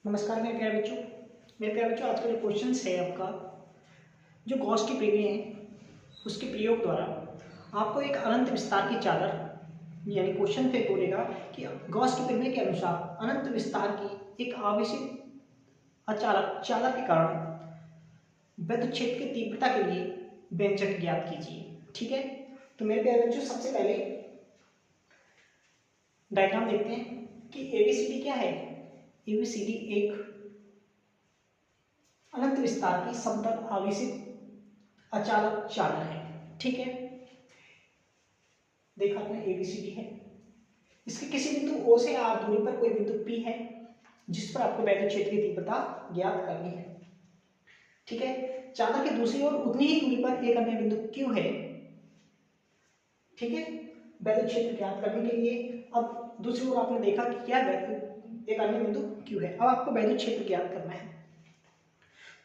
नमस्कार मेरे प्यारे बच्चों आज का जो क्वेश्चन है आपका जो गॉस की प्रमेय है उसके प्रयोग द्वारा आपको एक अनंत विस्तार की चादर यानी क्वेश्चन पे बोलेगा कि गॉस की प्रमेय के अनुसार अनंत विस्तार की एक आवेशित अचालक चादर के कारण विद्युत क्षेत्र की तीव्रता के लिए व्यंजक ज्ञात कीजिए। ठीक है, तो मेरे प्यारे बच्चों सबसे पहले डायग्राम देखते हैं कि एबीसीडी क्या है। एबीसीडी एक अनंत विस्तार की समतल आवेशित अचालक चादर है। ठीक है, देखा आपने एबीसीडी है, इसके किसी बिंदु ओ से आर दूरी पर कोई बिंदु पी है जिस पर आपको विद्युत क्षेत्र की तीव्रता ज्ञात करनी है। ठीक है, चादर की दूसरी ओर उतनी ही दूरी पर एक अन्य बिंदु क्यू है। ठीक है, विद्युत क्षेत्र ज्ञात करने के लिए अब दूसरी ओर आपने देखा कि क्या एक अन्य बिंदु क्यू है। अब आपको विद्युत क्षेत्र ज्ञात करना है,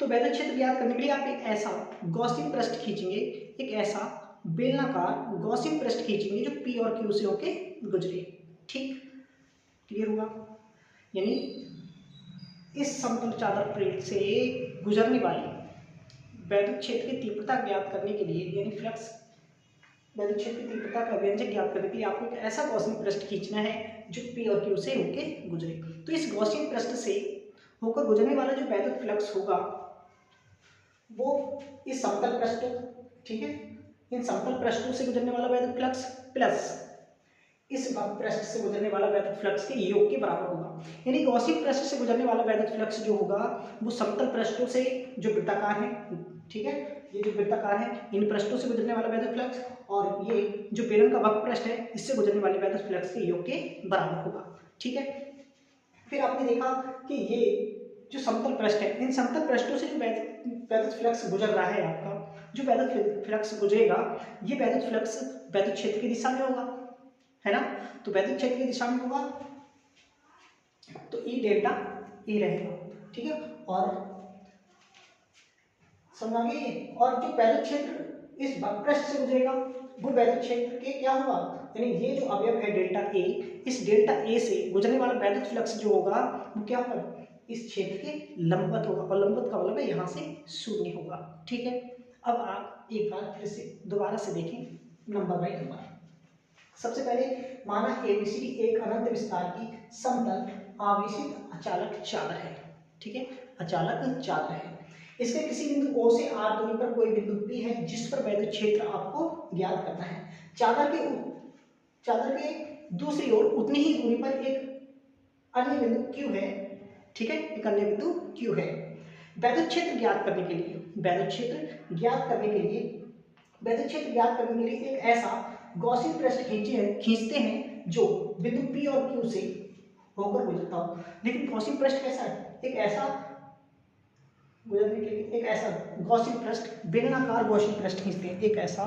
तो विद्युत क्षेत्र ज्ञात करने के लिए आप एक ऐसा गॉसियन पृष्ठ खींचेंगे, एक ऐसा बेलनाकार गॉसियन पृष्ठ खींचेंगे जो पी और क्यू से होके गुजरे। ठीक, क्लियर हुआ? यानी इस समतल चादर प्लेट से गुजरने वाली विद्युत क्षेत्र की तीव्रता ज्ञात करने के लिए यानी फ्लक्स विद्युत क्षेत्र की तीव्रता का व्यंजक ज्ञात करने के लिए आपको एक ऐसा गॉसियन पृष्ठ खींचना है जो पी और क्यू से होके गुजरे। तो इस गॉसियन पृष्ठ से होकर गुजरने वाला जो विद्युत फ्लक्स होगा वो इस समतल पृष्ठ, ठीक है, इन समतल पृष्ठों से गुजरने वाला विद्युत फ्लक्स प्लस इस वक्र पृष्ठ से गुजरने वाला विद्युत फ्लक्स के योग के बराबर होगा। यानी गॉसियन पृष्ठ से गुजरने वाला विद्युत फ्लक्स जो होगा वो समतल पृष्ठों से जो वृत्ताकार है, ठीक है, ये जो वृत्ताकार है इन पृष्ठों से गुजरने वाला विद्युत फ्लक्स और ये जो बेलन का वक्र पृष्ठ है इससे गुजरने वाले विद्युत फ्लक्स के योग के बराबर होगा। ठीक है, फिर आपने देखा कि ये जो समतल पृष्ठ है इन समतल पृष्ठों से जो विद्युत फ्लक्स गुजर रहा है, आपका जो विद्युत फ्लक्स गुजरेगा ये विद्युत फ्लक्स विद्युत क्षेत्र की दिशा में होगा, है ना। तो विद्युत क्षेत्र की दिशा में होगा तो ई डेल्टा ए रहेगा। ठीक है, और समझ गए। और जो विद्युत क्षेत्र इस वक्र पृष्ठ से गुजरेगा वो विद्युत क्षेत्र के क्या होगा, यानी ये जो अवयव है डेल्टा ए, इस डेल्टा ए से गुजरने वाला विद्युत फ्लक्स जो होगा वो क्या होगा, इस क्षेत्र के लंबवत होगा और लंबवत का मतलब है यहाँ से शून्य होगा। ठीक है, अब आप एक बार फिर से दोबारा से देखें नंबर बाय नंबर। सबसे पहले माना एबीसीडी एक अनंत विस्तार की समतल आवेशित अचालक चादर है। ठीक है, अचालक चादर है, इसके किसी बिंदु O से R दूरी पर कोई बिंदु P है जिस पर विद्युत क्षेत्र आपको ज्ञात करना है। चादर के दूसरी ओर उतनी ही दूरी पर एक अन्य बिंदु Q है। ठीक है, एक अन्य बिंदु Q है। विद्युत क्षेत्र ज्ञात करने के लिए एक ऐसा गॉसियन पृष्ठ खींचते हैं जो बिंदु P और Q से होकर गुजरता हो। लेकिन गॉसियन पृष्ठ कैसा है, एक ऐसा गुजरने के लिए एक ऐसा गॉसियन पृष्ठ बेलनाकार गॉसियन पृष्ठ खींचते हैं, एक ऐसा,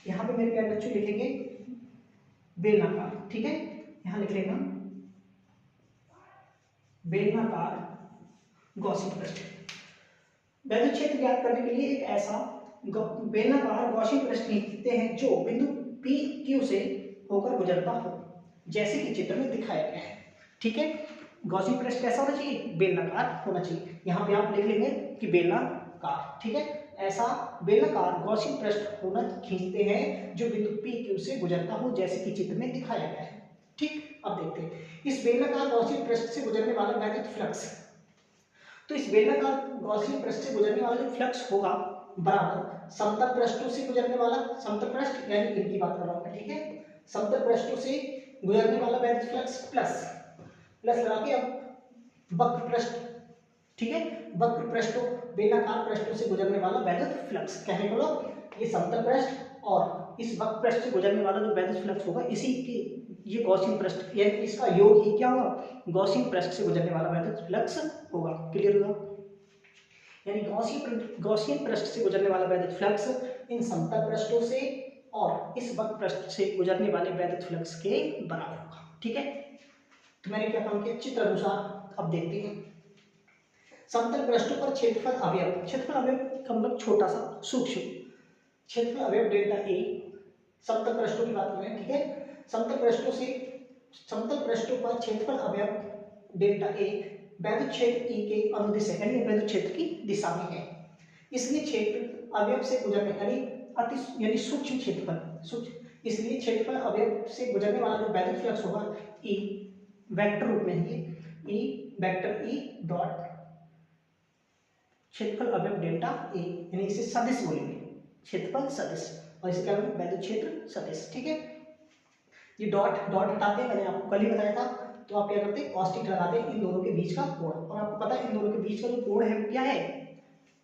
यहाँ पे मेरे प्यारे बच्चों लिखेंगे बेलनाकार। ठीक है, यहाँ लिख लेना बेलनाकार गॉसियन पृष्ठ। विद्युत क्षेत्र ज्ञात करने के लिए एक ऐसा बेलनाकार गॉसियन पृष्ठ खींचते हैं जो बिंदु P Q से होकर गुजरता हो जैसे कि चित्र में दिखाया गया है। ठीक है, गॉसियन पृष्ठ कैसा होना चाहिए, बेलनाकार होना चाहिए। यहाँ पे आप लिख लेंगे कि बेलनाकार। ठीक है, ऐसा बेलनाकार गॉसियन पृष्ठ होना खींचते हैं जो बिंदु P Q से गुजरता हो जैसे कि चित्र में दिखाया गया है। ठीक, अब देखते हैं इस बेलनाकार गॉसियन पृष्ठ से गुजरने वाला विद्युत फ्लक्स। तो इस बेलनाकार गॉसियन पृष्ठ से गुजरने वाला जो फ्लक्स होगा बराबर समतल पृष्ठों से गुजरने वाला, समतल पृष्ठ यानी इनकी बात कर रहा हूं मैं। ठीक है, समतल पृष्ठों से गुजरने वाला विद्युत फ्लक्स प्लस लगा के अब वक्र पृष्ठ, ठीक है, वक्र पृष्ठों बेलनाकार पृष्ठों से गुजरने वाला विद्युत फ्लक्स कहने को ये समतल पृष्ठ और इस वक्र पृष्ठ से गुजरने वाला जो विद्युत फ्लक्स होगा इसी की ये गॉसियन पृष्ठ यानी इसका योग ही क्या होगा, गॉसियन पृष्ठ से गुजरने वाला विद्युत फ्लक्स होगा। क्लियर हुआ? यानी गॉसियन पृष्ठ से गुजरने वाला विद्युत फ्लक्स इन समतल पृष्ठों से और इस वक्र पृष्ठ से गुजरने वाले विद्युत फ्लक्स के बराबर होगा। ठीक है, तो मैंने क्या काम किया, चित्र अनुसार अब देखते हैं। समतल पृष्ठों पर क्षेत्रफल अवयव का मतलब छोटा सा सूक्ष्म क्षेत्रफल अवयव डेल्टा ए, समतल पृष्ठों की बात कर रहे हैं। ठीक है, समतल पृष्ठों पर क्षेत्रफल अवयव डेल्टा ए वैद्युत क्षेत्र ई के अनुदिश है, यानी वैद्युत क्षेत्र की दिशा में है, इसलिए क्षेत्र अवयव से गुजरने यानी सूक्ष्म क्षेत्रफल सूक्ष्म, इसलिए क्षेत्रफल अवयव से गुजरने वाला जो वैद्युत फ्लक्स होगा ई वेक्टर रूप में है, ई वेक्टर ई डॉट क्षेत्रफल अवयव डेल्टा ए, यानी इसे सदिश बोलेंगे, क्षेत्रफल सदिश, और इसे क्या बोलेंगे वैद्युत क्षेत्र सदिश। ठीक है, ये डॉट डॉट हटाते हैं, मैंने आपको कल ही बताया था, तो आप क्या करते हैं cos थीटा लगाते हैं इन दोनों के बीच का कोण, और आपको पता है इन दोनों के बीच का जो कोण है क्या है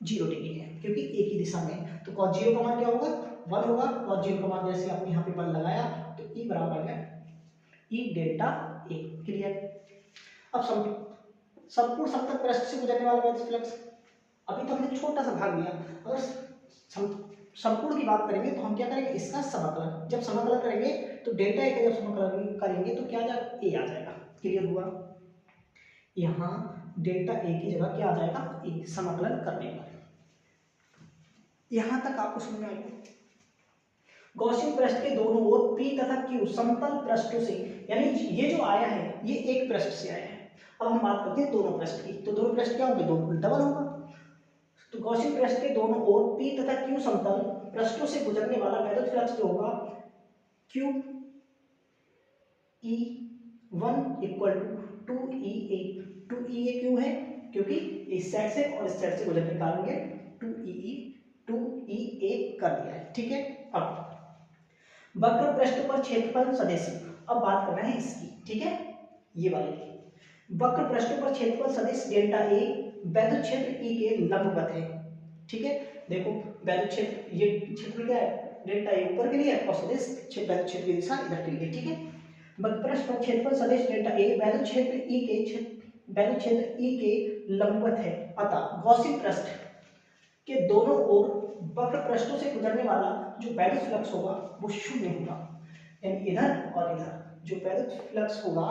0 डिग्री है, क्योंकि एक ही दिशा में है। तो cos 0 का मान क्या होगा 1 होगा, cos 0 का मान जैसे आपने यहाँ पे 1 लगाया तो E बराबर आ गया E डेल्टा ए। क्लियर। अब संपूर्ण समतल पृष्ठ से गुजरने वाला वैद्युत फ्लक्स, अभी तो हमने छोटा सा भाग लिया, अगर संपूर्ण की बात करेंगे तो हम क्या करेंगे इसका समाकलन, जब समाकलन करेंगे तो डेल्टा ए का जब समाकलन करेंगे तो क्या आ जाएगा ए आ जाएगा। क्लियर हुआ, यहाँ डेल्टा ए की जगह क्या आ जाएगा ए, समाकलन करने पर। यहां तक आपको समझ में आएगा। गॉसियन पृष्ठ के दोनों ओर P तथा Q समतल पृष्ठों से, यानी ये जो आया है ये एक पृष्ठ से आया है। अब हम बात करते हैं दोनों पृष्ठ की, तो दोनों पृष्ठ क्या होंगे दोनों डबल होगा। तो गॉसियन पृष्ठ के दोनों ओर P तथा Q समतल पृष्ठों से गुजरने वाला वैद्युत फ्लक्स जो होगा Q E1 equal to 2EA। 2EA क्यों है, क्योंकि इस साइड से और इस साइड से गुजरने के कारण ये 2EA कर दिया है। ठीक है, अब वक्र पृष्ठ पर क्षेत्रफल सदिश, अब बात करना है इसकी। ठीक है, ये वाले वक्र पृष्ठ पर क्षेत्रफल सदिश डेल्टा ए वैद्युत क्षेत्र ई के लंबवत है। ठीक है, देखो वैद्युत क्षेत्र ये क्षेत्र क्या है डेल्टा ए ऊपर के लिए और सदिश वैद्युत क्षेत्र की दिशा इधर के लिए। ठीक है, वक्र पृष्ठ पर क्षेत्रफल सदिश डेल्टा ए वैद्युत क्षेत्र ई के लंबवत है, अतः गॉसियन पृष्ठ के दोनों ओर वक्र पृष्ठों से गुजरने वाला जो वैद्युत फ्लक्स होगा वो शून्य होगा, यानी इधर और इधर जो वैद्युत फ्लक्स होगा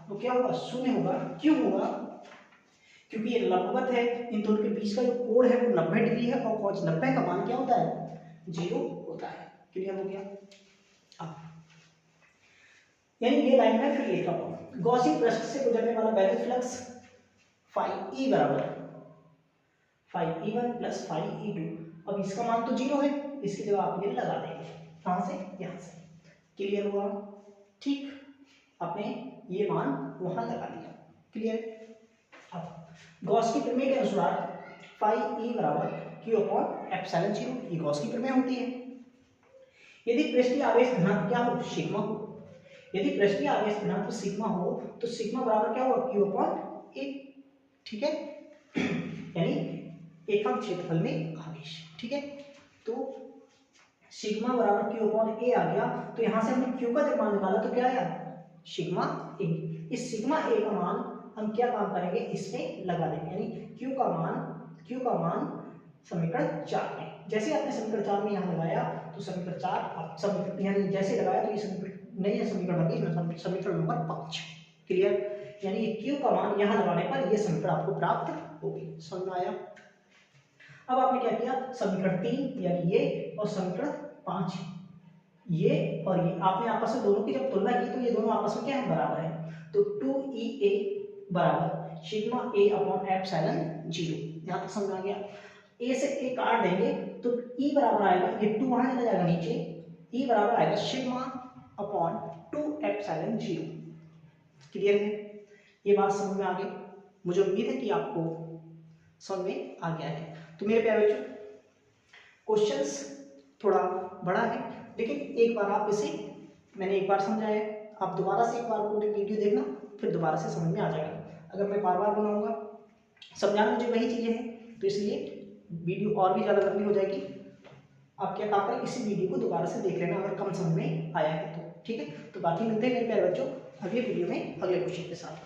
वो क्या होगा शून्य होगा। क्यों होगा, क्योंकि ये लंबवत है, इन दोनों के बीच का जो कोण है वो 90 डिग्री है, और cos 90 का मान क्या होता है 0 होता है। क्लियर हो गया। अब यानी ये लाइन में फिर लिखा हुआ गॉसियन पृष्ठ से गुजरने वाला वैद्युत फ्लक्स phi E बराबर phi E1 plus phi E2। अब इसका मान तो 0 है, इसकी जगह आप ये लगा देंगे, कहां से यहां से। क्लियर हुआ, ठीक, आपने ये मान वहां लगा दिया। क्लियर। अब गॉस की प्रमेय के अनुसार phi E बराबर Q अपॉन एप्सिलॉन 0, ये गॉस की प्रमेय होती है। यदि पृष्ठीय आवेश घनत्व क्या हो सिग्मा हो, यदि पृष्ठीय आवेश घनत्व सिग्मा हो तो सिग्मा बराबर क्या होगा Q अपॉन ए। ठीक है, यानी एकांक क्षेत्रफल में आवेश। ठीक है, तो सिग्मा बराबर Q अपॉन ए आ गया, तो यहां से हमने Q का जब मान निकाला तो क्या आया सिग्मा ए। इस सिग्मा ए का मान हम क्या काम करेंगे इसमें लगा देंगे, यानी Q का मान समीकरण 4 में, जैसे आपने समीकरण 4 में यहाँ लगाया तो समीकरण 4 समीकरण यानी जैसे लगाया तो ये समीकरण नहीं है, समीकरण बन गई समीकरण नंबर 5। क्लियर, यानी Q का मान यहाँ लगाने पर ये समीकरण आपको प्राप्त होगी। समझ में आया। अब आपने क्या किया समीकरण 3 यानी ये और समीकरण 5 ये और ये आपने आपस में दोनों की जब तुलना की तो ये दोनों आपस में क्या है बराबर है, तो 2EA बराबर सिग्मा ए अपॉन एप्सिलॉन 0। यहां तक समझ आ गया। ए से ए काट देंगे तो E बराबर आएगा, ये 2 वहां चला जाएगा नीचे, E बराबर आएगा सिग्मा अपॉन 2 एप्सिलॉन 0। क्लियर है, ये बात समझ में आ गई। मुझे उम्मीद है कि आपको समझ में आ गया है। तो मेरे प्यारे बच्चों क्वेश्चंस थोड़ा बड़ा है, लेकिन एक बार आप इसे मैंने एक बार समझाया, आप दोबारा से एक बार पूरी वीडियो देखना, फिर दोबारा से समझ में आ जाएगा। अगर मैं बार बार बनाऊंगा समझाना मुझे वही चीज़ें हैं, तो इसलिए वीडियो और भी ज़्यादा लंबी हो जाएगी। आप क्या काम करें इसी वीडियो को दोबारा से देख लेना अगर कम समझ में आया है तो। ठीक है, तो बाकी मिलते हैं मेरे प्यारे बच्चों अगले वीडियो में अगले क्वेश्चन के साथ।